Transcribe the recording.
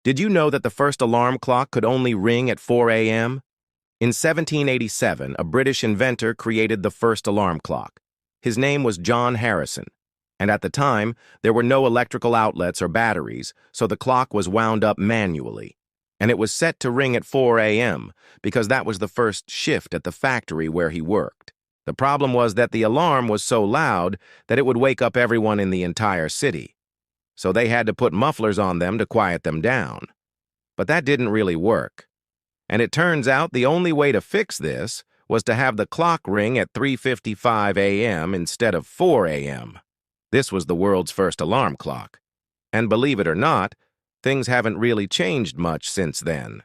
Did you know that the first alarm clock could only ring at 4 a.m.? In 1787, a British inventor created the first alarm clock. His name was John Harrison, and at the time, there were no electrical outlets or batteries, so the clock was wound up manually. And it was set to ring at 4 a.m. because that was the first shift at the factory where he worked. The problem was that the alarm was so loud that it would wake up everyone in the entire city. So they had to put mufflers on them to quiet them down. But that didn't really work. And it turns out the only way to fix this was to have the clock ring at 3:55 a.m. instead of 4 a.m. This was the world's first alarm clock. And believe it or not, things haven't really changed much since then.